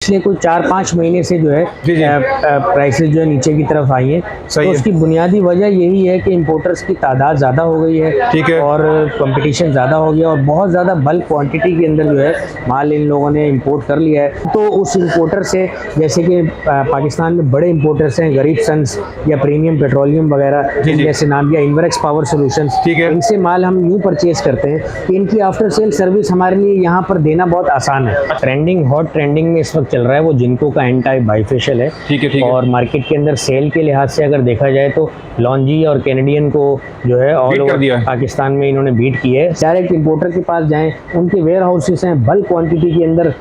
पिछले कुछ 4-5 महीने से जो है प्राइसेस जो है नीचे की तरफ आई हैं। तो उसकी बुनियादी वजह यही है कि इंपोर्टर्स की तादाद ज़्यादा हो गई है, ठीक है, और कंपटीशन ज़्यादा हो गया और बहुत ज़्यादा बल्क क्वांटिटी के अंदर जो है माल इन लोगों ने इंपोर्ट कर लिया है। तो उस इंपोर्टर से, जैसे कि पाकिस्तान में बड़े इंपोर्टर्स हैं, गरीब सन्स या प्रीमियम पेट्रोलियम वगैरह जैसे नाम या इन्वरेक्स पावर सॉल्यूशंस, इनसे माल हम यूँ परचेज करते हैं कि इनकी आफ्टर सेल सर्विस हमारे लिए यहाँ पर देना बहुत आसान है। हॉट ट्रेंडिंग में इस वक्त चल रहा है वो जिनको का एंटाई बाइफेशियल है, ठीक है। और मार्केट के अंदर सेल के लिहाज से अगर देखा जाए तो लॉन्जी और कैनेडियन को जो है ऑल ओवर पाकिस्तान में इन्होंने बीट की है। डायरेक्ट इंपोर्टर के पास जाएं, उनके वेयर हाउसेस हैं, बल्क क्वांटिटी के अंदर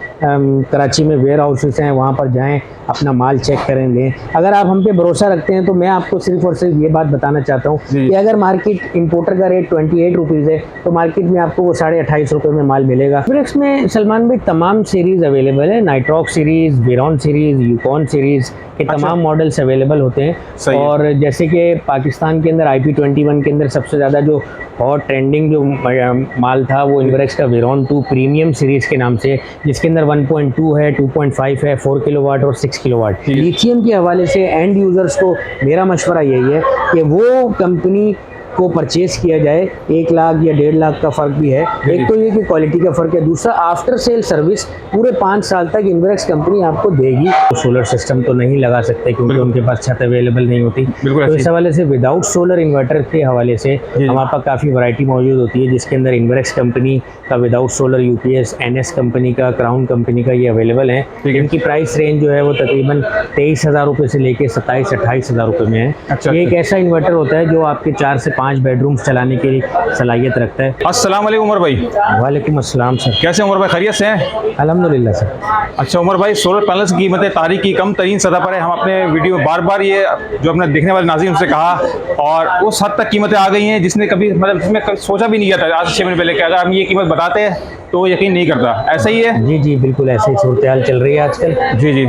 कराची में वेयर हाउसेस हैं, वहाँ पर जाएं, अपना माल चेक करें, लें। अगर आप हम पे भरोसा रखते हैं तो मैं आपको सिर्फ और सिर्फ ये बात बताना चाहता हूँ कि अगर मार्केट इंपोर्टर का रेट 28 रुपीज़ है तो मार्केट में आपको वो 28.5 रुपये में माल मिलेगा। फिर इसमें सलमान भाई तमाम सीरीज़ अवेलेबल है, Nitrock series, Veron series, Yukon series के तमाम मॉडल्स अवेलेबल होते हैं। और जैसे कि पाकिस्तान के अंदर IP21 के अंदर सबसे ज़्यादा जो हॉट ट्रेंडिंग जो माल था वो इन्वरेक्स का वेरॉन 2 प्रीमियम सीरीज़ के नाम से, जिसके अंदर 1.2 है, 2.5 है, 4 किलोवाट और 6 किलोवाट। लिथियम के हवाले से एंड यूज़र्स को मेरा मशवरा यही है कि वो कंपनी को परचेज किया जाए। 1 लाख या 1.5 लाख का फ़र्क भी है। एक तो ये कि क्वालिटी का फ़र्क है, दूसरा आफ्टर सेल सर्विस पूरे 5 साल तक इन्वरेक्स कंपनी आपको देगी। तो सोलर सिस्टम तो नहीं लगा सकते क्योंकि उनके पास छत अवेलेबल नहीं होती, तो इस हवाले से विदाउट सोलर इन्वर्टर के हवाले से हमारे पास काफ़ी वैरायटी मौजूद होती है, जिसके अंदर इन्वरेक्स कंपनी का without solar UPS, NS company का, क्राउन कंपनी का ये अवेलेबल है। इनकी प्राइस रेंज जो है वो तकरीबन 23,000 रुपये से लेकर 27-28,000 रुपये में है। ये एक ऐसा इन्वर्टर होता है जो आपके 4 से 5 बेडरूम्स चलाने की सलाहियत रखता है। अस्सलाम वालेकुम उमर भाई। वालेकुम अस्सलाम सर। कैसे उमर भाई, खैरियत से हैं? अल्हम्दुलिल्लाह सर। अच्छा उमर भाई, सोलर पैनल्स की कीमतें तारीख की कम तरीन सतह पर है। हम अपने वीडियो में बार बार ये जो अपने देखने वाले नाज़रीन से कहा, और उस हद तक कीमतें आ गई हैं जिसने कभी जिसमें कभी सोचा भी नहीं किया था आज 6 महीने पहले कि अगर हम ये कीमत बताते हैं तो यकीन नहीं करता। ऐसा ही है? जी बिल्कुल ऐसे ही सूरत हाल चल रही है आजकल। जी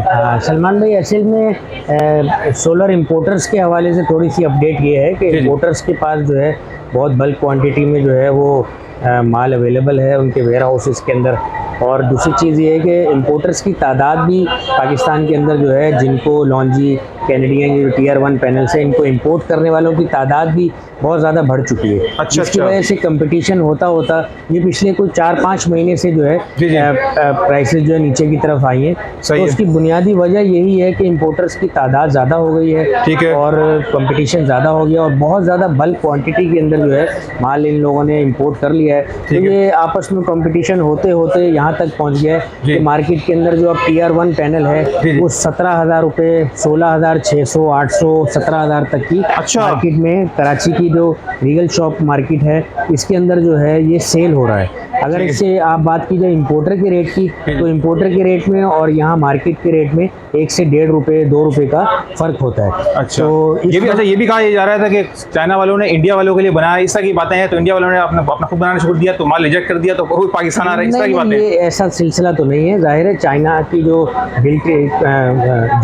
सलमान भाई, असल में सोलर इंपोर्टर्स के हवाले से थोड़ी सी अपडेट ये है कि इंपोर्टर्स के पास जो है बहुत बल्क क्वांटिटी में जो है वो माल अवेलेबल है उनके वेयर हाउसेस के अंदर। और दूसरी चीज़ ये है कि इंपोर्टर्स की तादाद भी पाकिस्तान के अंदर जो है, जिनको लॉन्जी कैनेडियन जो Tier 1 पैनल से इनको इंपोर्ट करने वालों की तादाद भी बहुत ज़्यादा बढ़ चुकी है। जिसकी वजह से कंपटीशन होता होता ये पिछले कुछ 4-5 महीने से जो है प्राइसेस जो है नीचे की तरफ आई हैं। तो उसकी बुनियादी वजह यही है कि इंपोर्टर्स की तादाद ज़्यादा हो गई है, ठीक है, और कंपटीशन ज़्यादा हो गया और बहुत ज़्यादा बल्क क्वान्टिटी के अंदर जो है माल इन लोगों ने इम्पोर्ट कर लिया है। तो ये आपस में कंपटीशन होते होते यहाँ तक पहुँच गया है कि मार्केट के अंदर जो अब Tier 1 पैनल है वो 17,000 रुपये, 16,600, 800, 17,000 तक की मार्केट में, कराची की जो रीगल शॉप मार्केट है इसके अंदर जो है ये सेल हो रहा है। अगर इससे आप बात की जाए इंपोर्टर के रेट की, तो इंपोर्टर के रेट में और यहाँ मार्केट के रेट में 1 से 1.5 रुपये 2 रुपये का फ़र्क होता है। अच्छा, तो ये भी कहा जा रहा था कि चाइना वालों ने इंडिया वालों के लिए बनाया, इस तरह की बातें हैं, तो इंडिया वालों ने अपना खुद बनाना शुरू दिया तो माल रिजेक्ट कर दिया तो पाकिस्तान आ रहा है, इस तरह की बातें? ये ऐसा सिलसिला तो नहीं है। जाहिर है चाइना की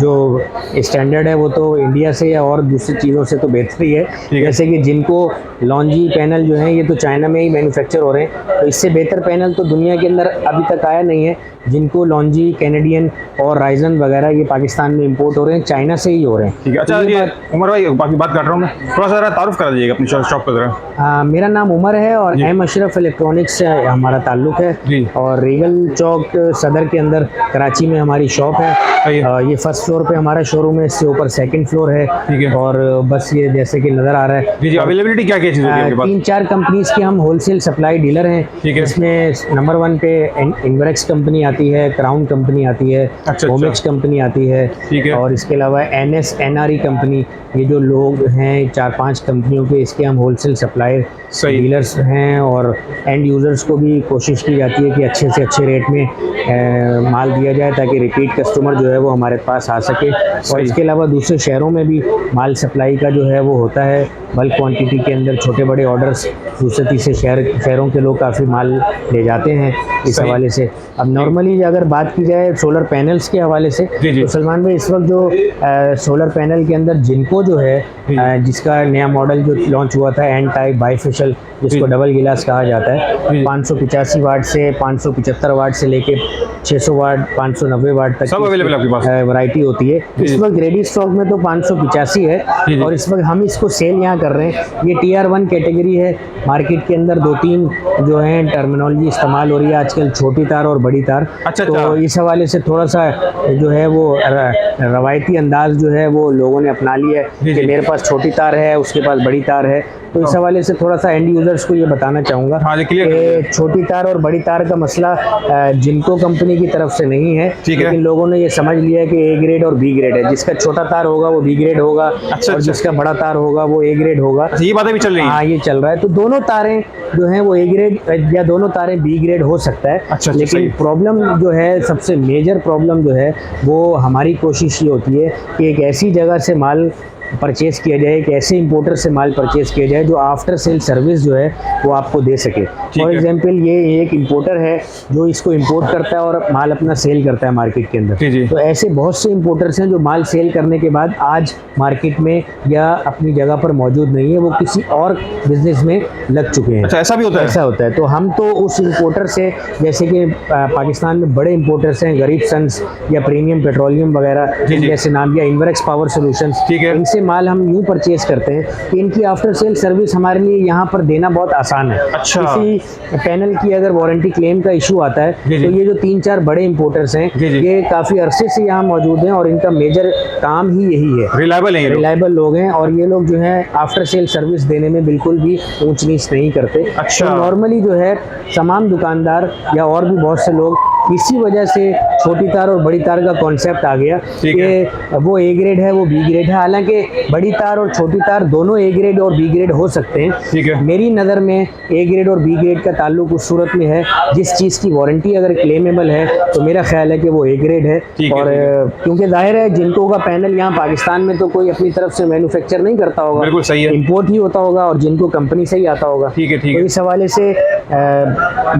जो स्टैंडर्ड है वो तो इंडिया से या और दूसरी चीज़ों से तो बेहतर ही है। जैसे कि जिनको लॉन्जी पैनल जो हैं ये तो चाइना में ही मैन्युफैक्चर हो रहे हैं, तो इससे बेहतर पैनल तो दुनिया के अंदर अभी तक आया नहीं है। जिनको लॉन्जी, कैनेडियन और राइजन वगैरह ये पाकिस्तान में इंपोर्ट हो रहे हैं, चाइना से ही हो रहे हैं। ठीक है। अच्छा ये उमर भाई, बाकी बात कर रहा हूँ मैं, थोड़ा सा तारुफ करा दीजिएगा अपनी शॉप पर ज़रा। मेरा नाम उमर है और M अशरफ इलेक्ट्रॉनिक्स से हमारा ताल्लुक़ है और रीगल चौक सदर के अंदर कराची में हमारी शॉप है। ये फर्स्ट फ्लोर पे हमारा शोरूम है, इससे ऊपर सेकंड फ्लोर है। और बस ये जैसे कि नज़र आ रहा है। जी अवेलेबिलिटी क्या क्या चीज़ है? 3-4 कंपनीज की हम होलसेल सप्लाई डीलर हैं। इसमें नंबर 1 पे इन्वरेक्स कंपनी आती है, क्राउन कंपनी आती है, ओमेक्स कंपनी आती है, और इसके अलावा NS NRE कंपनी, ये जो लोग हैं 4-5 कंपनियों के, इसके हम होलसेल सप्लाई डीलर्स हैं। और एंड यूज़र्स को भी कोशिश की जाती है कि अच्छे से अच्छे रेट में माल दिया जाए ताकि रिपीट कस्टमर जो है वो हमारे पास आ सके। और इसके अलावा दूसरे शहरों में भी माल सप्लाई का जो है वो होता है बल्क क्वांटिटी के अंदर, छोटे बड़े ऑर्डर्स दूसरे तीसरे शहरों के लोग काफ़ी माल ले जाते हैं इस हवाले से। अब नॉर्मली नॉर्मली अगर बात की जाए सोलर पैनल्स के हवाले से, जी। तो सलमान भाई इस वक्त जो सोलर पैनल के अंदर जिनको जो है जिसका नया मॉडल जो लॉन्च हुआ था एन टाइप बाईफेशियल, जिसको डबल गिलास कहा जाता है, 585 वाट से 575 वाट से लेके 600 वाट 590 वाट तक सब अवेलेबल आपके पास वैरायटी होती है। इस वक्त रेडी स्टॉक में तो 585 है और इस वक्त हम इसको सेल यहाँ कर रहे हैं। ये TR1 कैटेगरी है। मार्केट के अंदर 2-3 जो है टर्मिनोलॉजी इस्तेमाल हो रही है आजकल, छोटी तार और बड़ी तार। तो इस हवाले से थोड़ा सा जो है वो रवायती अंदाज जो है वो लोगों ने अपना लिया है कि मेरे पास छोटी तार है, उसके पास बड़ी तार है। तो इस हवाले से थोड़ा सा एंड यूजर्स को ये बताना चाहूँगा कि छोटी तार और बड़ी तार का मसला जिनको कंपनी की तरफ से नहीं है, लेकिन लोगों ने ये समझ लिया है कि A ग्रेड और B ग्रेड है। जिसका छोटा तार होगा वो B ग्रेड होगा और जिसका बड़ा तार होगा वो A ग्रेड होगा। ये बातें भी चल रही हैं? हाँ, ये चल रहा है। तो दोनों तारें जो हैं वो A ग्रेड या दोनों तारें B ग्रेड हो सकता है। लेकिन प्रॉब्लम जो है, सबसे मेजर प्रॉब्लम जो है वो हमारी कोशिश ये होती है कि एक ऐसी जगह से माल परचेज़ किया जाए, एक ऐसे इंपोर्टर से माल परचेज़ किया जाए जो आफ्टर सेल सर्विस जो है वो आपको दे सके। फॉर एग्जांपल ये एक इंपोर्टर है जो इसको इंपोर्ट करता है और माल अपना सेल करता है मार्केट के अंदर। तो ऐसे बहुत से इंपोर्टर्स हैं जो माल सेल करने के बाद आज मार्केट में या अपनी जगह पर मौजूद नहीं है, वो किसी और बिजनेस में लग चुके हैं। अच्छा, ऐसा भी होता है? ऐसा होता है। तो हम तो उस इंपोर्टर से, जैसे कि पाकिस्तान में बड़े इंपोर्टर्स हैं, गरीब सन्स या प्रीमियम पेट्रोलियम वगैरह जैसे नाम, या इन्वरेक्स पावर सोल्यूशंस, इनसे माल हम यूँ परचेज करते हैं कि इनकी आफ्टर सेल सर्विस हमारे लिए यहाँ पर देना बहुत आसान है। अच्छा। किसी पैनल की अगर वारंटी क्लेम का इशू आता है तो ये जो 3-4 बड़े इंपोर्टर्स हैं ये काफ़ी अरसे से यहाँ मौजूद हैं और इनका मेजर काम ही यही है। रिलायबल लोग हैं और ये लोग जो है आफ्टर सेल सर्विस देने में बिल्कुल भी ऊंच नीच नहीं करते। अच्छा। तो नॉर्मली जो है तमाम दुकानदार या और भी बहुत से लोग इसी वजह से छोटी तार और बड़ी तार का कॉन्सेप्ट आ गया कि वो A ग्रेड है, वो B ग्रेड है। हालांकि बड़ी तार और छोटी तार दोनों A ग्रेड और B ग्रेड हो सकते हैं। मेरी नज़र में A ग्रेड और B ग्रेड का ताल्लुक उस सूरत में है जिस चीज़ की वारंटी अगर क्लेमेबल है तो मेरा ख्याल है कि वो A ग्रेड है। और क्योंकि जाहिर है जिनको का पैनल यहाँ पाकिस्तान में तो कोई अपनी तरफ से मैन्युफैक्चर नहीं करता होगा, बिल्कुल सही है, इंपोर्ट ही होता होगा और जिनको कंपनी से ही आता होगा। तो इस हवाले से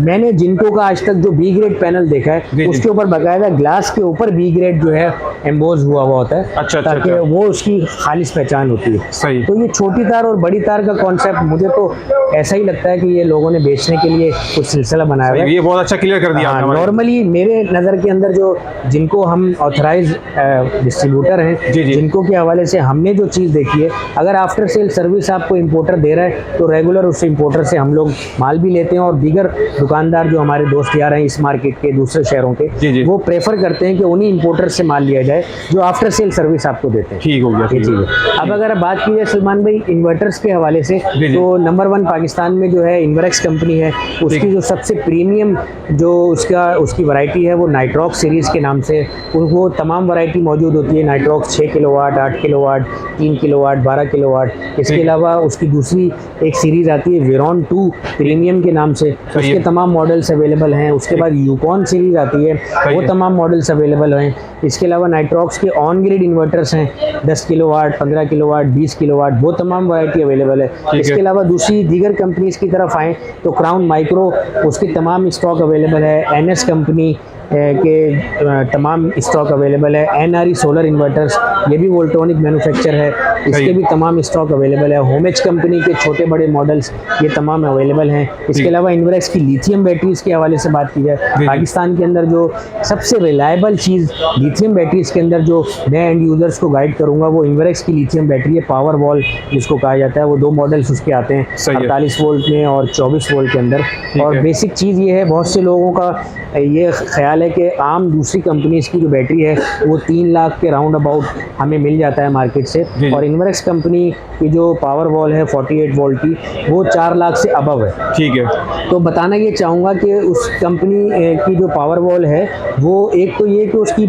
मैंने जिनको का आज तक जो B ग्रेड पैनल देखा है उसके ऊपर बाकायदा ग्लास के ऊपर B ग्रेड जो है एम्बोज हुआ होता है। ताकि वो उसकी खालिश पहचान होती है। सही। तो ये छोटी तार और बड़ी तार का कॉन्सेप्ट मुझे तो ऐसा ही लगता है कि ये लोगों ने बेचने के लिए कुछ सिलसिला बनाया है। ये बहुत अच्छा क्लियर कर दिया। नॉर्मली मेरे नज़र के अंदर जो जिनको हम ऑथराइज डिस्ट्रीब्यूटर हैं, जिनको के हवाले से हमने जो चीज़ देखी है, अगर आफ्टर सेल सर्विस आपको इंपोर्टर दे रहा है तो रेगुलर उस इंपोर्टर से हम लोग माल भी लेते हैं और दीगर दुकानदार जो हमारे दोस्त यार हैं इस मार्केट के दूसरे शहरों के, वो प्रेफर करते हैं कि उन्हीं इंपोर्टर से माल लिया जाए जो आफ्टर सेल सर्विस आपको देते हैं। ठीक हो गया। ठीक है। अब अगर बात की जाए सलमान भाई इन्वर्टर्स के हवाले से, तो नंबर 1 पाकिस्तान में जो है इन्वरेक्स कंपनी है। उसकी जो सबसे प्रीमियम जो उसकी वैरायटी है वो नाइट्रॉक्स सीरीज़ के नाम से वो तमाम वैरायटी मौजूद होती है। Nitrox 6 kilowatt, 8 kilowatt, 3 kilowatt, 12 kilowatt. इसके अलावा उसकी दूसरी एक सीरीज़ आती है वेरॉन 2 प्रीमियम के नाम से, उसके तमाम मॉडल्स अवेलेबल हैं। उसके बाद यूकॉन सीरीज़ आती है, वो तमाम मॉडल्स अवेलेबल हैं। इसके अलावा नाइट्रॉक्स के ऑन ग्रिड इन्वर्टर्स हैं 10 किलोवाट, 15 किलोवाट, 20 किलोवाट, वो तमाम वैरायटी अवेलेबल है। इसके अलावा दूसरी दीगर कंपनीज़ की तरफ आएँ तो क्राउन माइक्रो, उसकी तमाम स्टॉक अवेलेबल है। NS कंपनी के तमाम स्टॉक अवेलेबल है। NRE सोलर इन्वर्टर्स, ये भी वोल्ट्रॉनिक मैन्युफैक्चर है, इसके भी तमाम स्टॉक अवेलेबल है। होमेज कंपनी के छोटे बड़े मॉडल्स ये तमाम अवेलेबल हैं। इसके अलावा इन्वरेक्स की लिथियम बैटरीज़ के हवाले से बात की जाए, पाकिस्तान के अंदर जो सबसे रिलायबल चीज़ लिथियम बैटरीज़ के अंदर जो मैं एंड यूज़र्स को गाइड करूँगा वो इन्वरेक्स की लिथियम बैटरी है। पावर वॉल जिसको कहा जाता है, वो 2 मॉडल्स उसके आते हैं, 48 वोल्ट में और 24 वोल्ट के अंदर। और बेसिक चीज़ ये है, बहुत से लोगों का ये ख्याल है कि आम दूसरी कंपनीज़ की जो बैटरी है वो 3 लाख के राउंड अबाउट हमें मिल जाता है मार्केट से, और इन्वरेक्स कंपनी की जो पावर वॉल है 48 वोल्ट की वो 4 लाख से अबव है। ठीक है। तो बताना ये चाहूँगा कि उस कंपनी की जो पावर वॉल है वो एक तो ये कि उसकी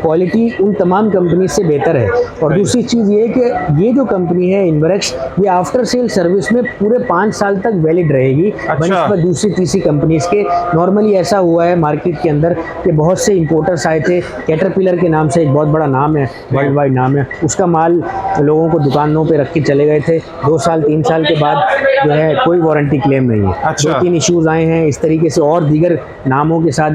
क्वालिटी उन तमाम कंपनी से बेहतर है। और दूसरी चीज़ ये है कि ये जो कंपनी है इन्वरेक्स, ये आफ्टर सेल सर्विस में पूरे 5 साल तक वैलिड रहेगी बनस्पत दूसरी तीसरी कंपनीज के। नॉर्मली ऐसा हुआ है मार्केट के अंदर कि बहुत से इंपोर्टर्स आए थे, कैटरपिलर के नाम से एक बहुत बड़ा नाम है, वर्ल्ड वाइड नाम है, उसका माल लोगों को दुकानों पे रख के चले गए थे। 2 साल 3 साल के बाद जो है कोई वारंटी क्लेम नहीं है। 2-3 इश्यूज आए हैं इस तरीके से, और दीगर नामों के साथ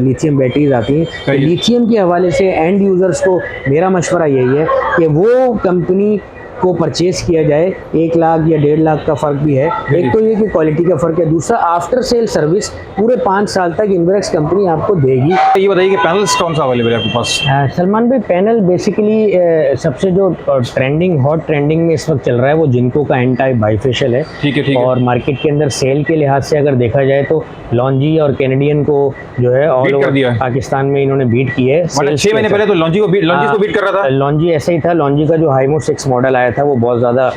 लिथियम बैटरीज आती हैं। तो लिथियम के हवाले से एंड यूज़र्स को मेरा मशवरा यही है कि वो कंपनी को परचेज किया जाए। 1 लाख या 1.5 लाख का फ़र्क भी है। एक तो ये कि क्वालिटी का फ़र्क है, दूसरा आफ्टर सेल सर्विस पूरे 5 साल तक इन्वरेक्स कंपनी आपको देगी। ये बताइए कि पैनल्स कौन सा अवेलेबल है आपके पास? सलमान भाई, पैनल बेसिकली सबसे जो हॉट ट्रेंडिंग में इस वक्त चल रहा है वो जिनको का एन टाइप बाइफेशियल है। ठीक है। और मार्केट के अंदर सेल के लिहाज से अगर देखा जाए तो लॉन्जी और कैनेडियन को जो है ऑल ओवर पाकिस्तान में इन्होंने बीट की है। 6 महीने पहले तो लॉन्जी को बीट कर रहा था। लॉन्जी ऐसा ही था। लॉन्जी का जो हाइमो 6 मॉडल आया था वो बहुत ज़्यादा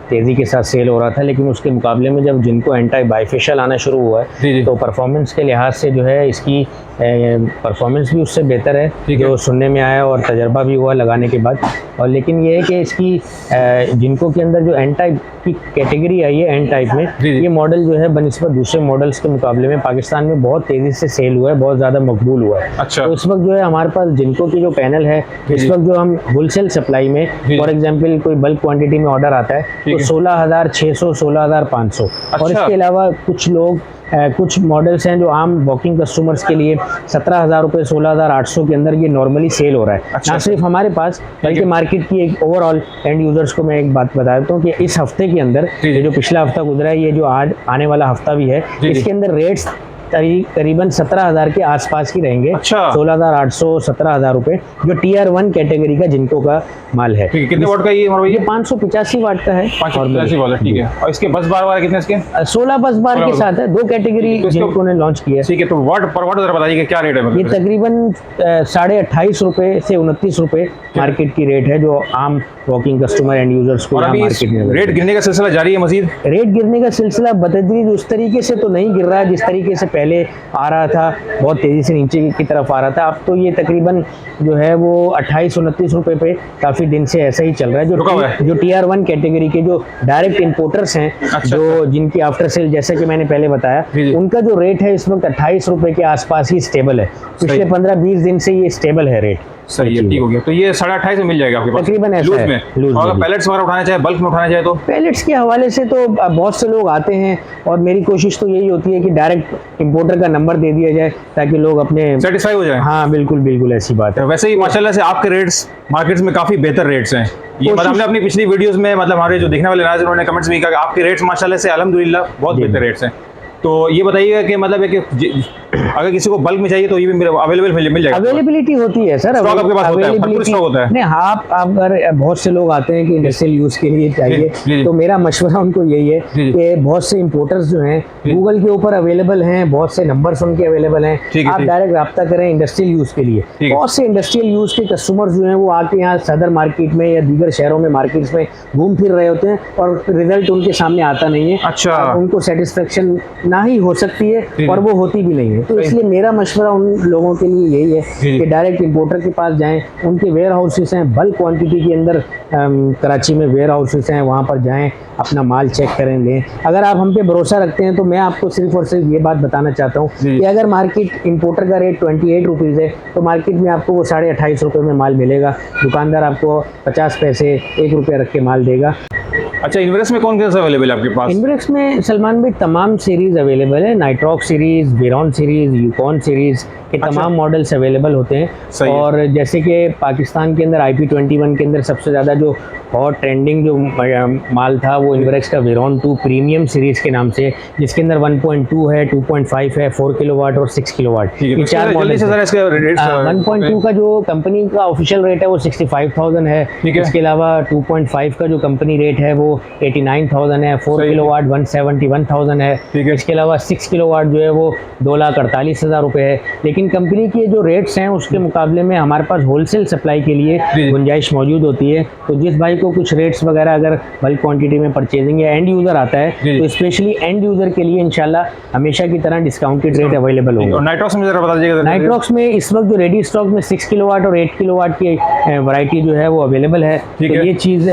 तेज़ी के साथ सेल हो रहा था, लेकिन उसके मुकाबले में जब जिनको एंटी बाइफेशियल आना शुरू हुआ है तो परफॉर्मेंस के लिहाज से जो है इसकी परफॉर्मेंस भी उससे बेहतर है जो सुनने में आया और तजर्बा भी हुआ लगाने के बाद। और लेकिन ये है कि इसकी जिनको के अंदर जो एन टाइप की कैटेगरी आई है एन टाइप में, ये मॉडल जो है बनिस्बत दूसरे मॉडल्स के मुकाबले में पाकिस्तान में बहुत तेज़ी से सेल हुआ है, बहुत ज़्यादा मकबूल हुआ है। अच्छा। तो इस वक्त जो है हमारे पास जिनको की जो पैनल है, इस वक्त जो हम होलसेल सप्लाई में फॉर एग्जाम्पल कोई बल्क क्वान्टिटी में ऑर्डर आता है तो 16,600 16,500। और इसके अलावा कुछ लोग कुछ मॉडल्स हैं जो आम वॉकिंग कस्टमर्स के लिए 17,000 रुपये 16,800 के अंदर ये नॉर्मली सेल हो रहा है। ना सिर्फ हमारे पास बल्कि मार्केट की एक ओवरऑल एंड यूजर्स को मैं एक बात बता देता हूँ कि इस हफ्ते के अंदर ये जो पिछला हफ्ता गुजरा है, ये जो आज आने वाला हफ्ता भी है, इसके अंदर रेट्स करीबन 17,000 के आसपास ही रहेंगे। 16,800 17,000 रुपये जो Tier 1 कैटेगरी का जिनको का माल है। कितने वाट का ये 585 वाट का है। 585 वाट, ठीक है। और इसके बस बार वाला कितने इसके? 16 बस बार के साथ है। 2 कैटेगरी जिनको ने लॉन्च किया है। ठीक है, तो वाट पर वाट जरा बताइए क्या रेट है? ये तकरीबन 28.5 रुपये से 29 रुपये मार्केट की रेट है जो आम वॉकिंग कस्टमर एंड यूजर्स को मार्केट में। रेट गिरने का सिलसिला जारी है मजीद? रेट गिरने का सिलसिला बतदरीज उस तरीके से तो नहीं गिर रहा है जिस तरीके से पहले आ रहा था, बहुत तेज़ी से नीचे की तरफ आ रहा था। अब तो ये तकरीबन जो है वो 28-29 रुपये पे काफ़ी दिन से ऐसा ही चल रहा है। जो Tier 1 कैटेगरी के जो डायरेक्ट इंपोर्टर्स हैं, जो जिनकी आफ्टर सेल जैसे कि मैंने पहले बताया, उनका जो रेट है इस वक्त 28 रुपये के आसपास ही स्टेबल है। पिछले 15-20 दिन से ये स्टेबल है रेट। सही है, ठीक हो गया। तो ये 28.5 में मिल जाएगा आपके पास तकरीबन ऐसा लूज है। में। और पैलेट्स वगैरह उठाना चाहे, बल्क में उठाना चाहे तो पैलेट्स के हवाले से तो बहुत से लोग आते हैं और मेरी कोशिश तो यही होती है कि डायरेक्ट इंपोर्टर का नंबर दे दिया जाए ताकि लोग अपने सेटिस्फाई हो जाए। हाँ बिल्कुल ऐसी बात है। वैसे ही माशाल्लाह से आपके रेट्स मार्केट्स में काफ़ी बेहतर रेट्स हैं। ये मतलब हमने अपनी पिछली वीडियोस में मतलब हमारे जो देखने वाले नाज़रीन उन्होंने कमेंट्स भी कहा कि आपके रेट्स माशाल्लाह से अल्हम्दुलिल्लाह बहुत बेहतर रेट्स हैं। तो ये बताइएगा कि मतलब है कि अगर किसी को बल्क में चाहिए तो ये भी अवेलेबल मिल जाएगा? अवेलेबिलिटी होती है सर, स्टॉक आपके पास होता है, भरपूर स्टॉक होता है। नहीं, आप अगर बहुत से लोग आते हैं कि इंडस्ट्रियल यूज़ के लिए चाहिए तो मेरा मशवरा उनको यही है कि बहुत से इंपोर्टर्स जो हैं गूगल के ऊपर अवेलेबल हैं, बहुत से नंबर्स उनके अवेलेबल हैं, आप डायरेक्ट रब्ता करें इंडस्ट्रियल यूज़ के लिए। बहुत से इंडस्ट्रियल यूज़ के कस्टमर्स जो हैं वो आके यहाँ सदर मार्केट में या दीगर शहरों में मार्केट्स में घूम फिर रहे होते हैं और रिजल्ट उनके सामने आता नहीं है। अच्छा। उनको सेटिस्फेक्शन ना ही हो सकती है और वो होती भी नहीं है। तो इसलिए मेरा मशवरा उन लोगों के लिए यही है कि डायरेक्ट इंपोर्टर के पास जाएं, उनके वेयर हाउसेस हैं बल्क क्वांटिटी के अंदर, कराची में वेयर हाउसेस हैं, वहाँ पर जाएं, अपना माल चेक करें, लें। अगर आप हम पे भरोसा रखते हैं तो मैं आपको सिर्फ और सिर्फ ये बात बताना चाहता हूँ कि अगर मार्केट इंपोर्टर का रेट 28 रुपीज़ है तो मार्केट में आपको वो 28.5 रुपये में माल मिलेगा। दुकानदार आपको 50 पैसे 1 रुपया रख के माल देगा। अच्छा, इन्वरेक्स में कौन सा अवेलेबल है आपके पास? इन्वरेक्स में सलमान भाई तमाम सीरीज़ अवेलेबल है। Nitrock series, Veron series, Yukon series के तमाम मॉडल्स अवेलेबल होते हैं। और जैसे कि पाकिस्तान के अंदर IP21 के अंदर सबसे ज़्यादा जो हॉट ट्रेंडिंग जो माल था वो इन्वरेक्स का वेरॉन 2 प्रीमियम सीरीज़ के नाम से, जिसके अंदर 1.2 है, 2.5 है, 4 किलोवाट और 6 किलोवाट, ये 4 मॉडल। 1.2 का जो कंपनी का ऑफिशियल रेट है वो 65,000 है। इसके अलावा 2.5 का जो कंपनी रेट है वो वो 89,000 है, 4 सही है। किलोवाट 171,000 है। ठीक है। इसके अलावा 6 किलोवाट जो है वो 2,48,000 रुपये है। लेकिन कंपनी के जो रेट्स हैं उसके मुकाबले में हमारे पास होलसेल सप्लाई के लिए जी। गुंजाइश मौजूद होती है। तो जिस भाई को कुछ रेट्स वगैरह अगर बल्क क्वांटिटी में परचेजिंग या एंड यूज़र आता है जी। तो स्पेशली एंड यूज़र के लिए इंशाल्लाह हमेशा की तरह डिस्काउंटेड रेट अवेलेबल होगा। और नाइट्रॉक्स में जरा बता दीजिएगा। नाइट्रॉक्स में इस वक्त जो रेडी स्टॉक में 6 किलोवाट और 8 किलोवाट की वैरायटी जो है वो अवेलेबल है। ठीक तो है। ये चीज़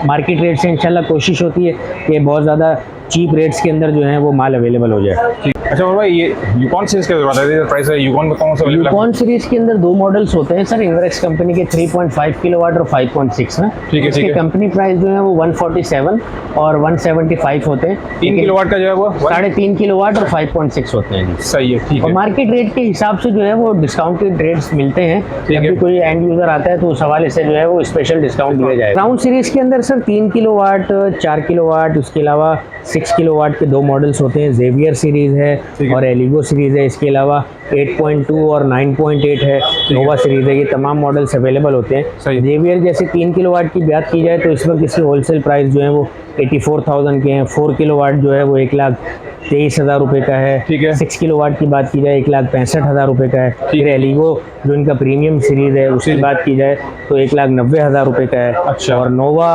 मार्केट रेट से इंशाल्लाह कोशिश होती है कि बहुत ज़्यादा चीप रेट्स के अंदर जो है वो माल अवेलेबल हो जाए। ठीक। अच्छा और भाई ये यूकॉन सीरीज का बता दीजिए प्राइस है, यूकॉन में कौन सा अवेलेबल है? यूकॉन सीरीज के अंदर दो मॉडल्स होते हैं सर, इनवर्क्स कंपनी के 3.5 किलोवाट और 5.6 ना। ठीक है, इसके ठीक है। कंपनी प्राइस जो है वो 147 और 175 होते हैं। 3 किलोवाट का जो है वो 3.5 किलोवाट और 5.6 होते हैं जी। सही है। ठीक और है। मार्केट रेट के हिसाब से जो है वो डिस्काउंटेड रेट्स मिलते हैं। ठीक जब है। भी कोई एंड यूज़र आता है तो उस हवाले से जो है वो स्पेशल डिस्काउंट दिया जाएगा। क्राउन सीरीज़ के अंदर सर 3 किलोवाट, 4 किलोवाट, उसके अलावा 6 किलोवाट के दो मॉडल्स होते हैं। जेवियर सीरीज़ है ठीक है। और एलिगो सीरीज़ है। इसके अलावा 8.2 और 9.8 है, नोवा सीरीज़ है। ये तमाम मॉडल्स अवेलेबल होते हैं। सही। जेवियर जैसे 3 किलोवाट की बात की जाए तो इस वक्त इसकी होलसेल प्राइस जो है वो 84,000 के हैं। 4 किलोवाट जो है वो 1,23,000 रुपये का है। ठीक है। 6 किलोवाट की बात की जाए 1,65,000 रुपये का है। फिर एलिगो जो इनका प्रीमियम सीरीज़ है उसकी बात की जाए तो 1,90,000 रुपये का है। अच्छा। और नोवा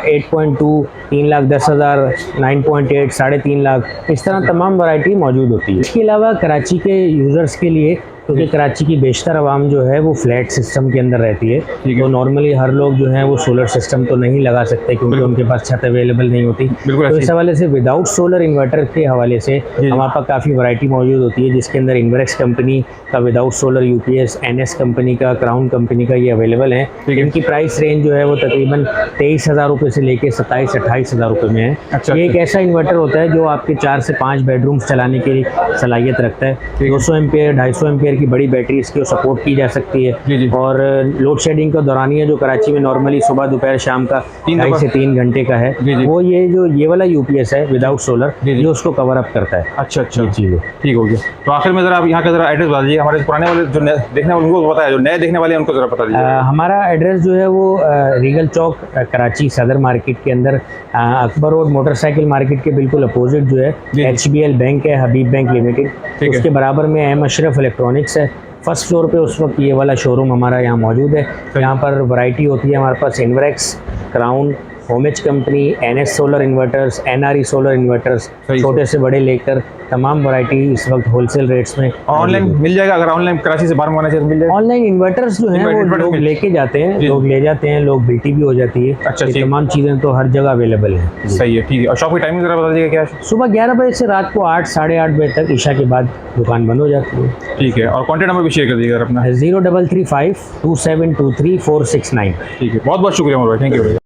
8.2 3,10,000, 9.8 3.5 लाख, इस तरह तमाम वैरायटी मौजूद होती है। इसके अलावा कराची के यूज़र्स के लिए, क्योंकि कराची की बेशतर आवाम जो है वो फ्लैट सिस्टम के अंदर रहती है, ठीक है। तो नॉर्मली हर लोग जो है वो सोलर सिस्टम तो नहीं लगा सकते क्योंकि उनके पास छत अवेलेबल नहीं होती। बिल्कुल तो ऐसे इस हवाले से विदाउट सोलर इन्वर्टर के हवाले से जी। हमारे पास काफ़ी वैरायटी मौजूद होती है, जिसके अंदर इन्वर्क्स कंपनी का without solar UPS, NS company का, क्राउन कंपनी का ये अवेलेबल है। ठीक है। इनकी प्राइस रेंज जो है वो तकरीबन 23,000 रुपये से लेके 27-28,000 रुपये में है। अच्छा, ये एक अच्छा। ऐसा इन्वर्टर होता है जो आपके 4 से 5 बेडरूम्स चलाने की सलाहियत रखता है। 200 एम्पेयर 250 एम्पेयर की बड़ी बैटरी इसकी सपोर्ट की जा सकती है। जी, जी। और लोड शेडिंग का दौरानिया जो कराची में नॉर्मली सुबह दोपहर शाम का 2.5 से 3 घंटे का है, जी, जी। वो ये वाला UPS है विदाउट सोलर, जी, जी। जो उसको कवर अप करता है। अच्छा अच्छा। ये चीज़ है। ठीक हो गया। तो आखिर में जरा आप यहाँ का जरा एड्रेस बता दीजिए, हमारे पुराने वाले जो देखने वाले उनको बताया, जो नए देखने वाले हैं उनको जरा बता दीजिए। हमारा एड्रेस जो है वो रीगल चौक कराची सदर मार्केट के अंदर अकबर रोड मोटरसाइकिल मार्केट के बिल्कुल अपोजिट जो है जी। HBL बैंक है, हबीब बैंक लिमिटेड, ठीक है। उसके बराबर में M अशरफ इलेक्ट्रॉनिक्स है। फर्स्ट फ्लोर पे उस वक्त ये वाला शोरूम हमारा यहाँ मौजूद है। यहाँ पर वैरायटी होती है हमारे पास इन्वर्क्स, crown, homage company, NS solar inverters, NRE solar inverters, सही। छोटे से बड़े लेकर तमाम वैरायटी इस वक्त होलसेल रेट्स में और ऑनलाइन मिल जाएगा, अगर ऑनलाइन कराची से बाहर मंगाना चाहिए तो मिल जाएगा। ऑनलाइन इन्वर्टर्स जो हैं वो इन्वर्टर लोग मिल- लेके जाते हैं, जी। लोग ले जाते हैं, लोग बिल्टी भी हो जाती है। अच्छा, ये ठीक। तमाम चीज़ें तो हर जगह अवेलेबल हैं। सही है। ठीक है। और शॉप की टाइमिंग जरा बता दीजिएगा क्या है? सुबह 11 बजे से रात को 8 साढ़े 8 बजे तक ईशा के बाद दुकान बंद हो जाती है। ठीक है। और कॉन्टैक्ट नंबर भी शेयर कर दीजिएगा अपना। 0335 2723 469। ठीक है। बहुत बहुत शुक्रिया मोहम्मद भाई, थैंक यू।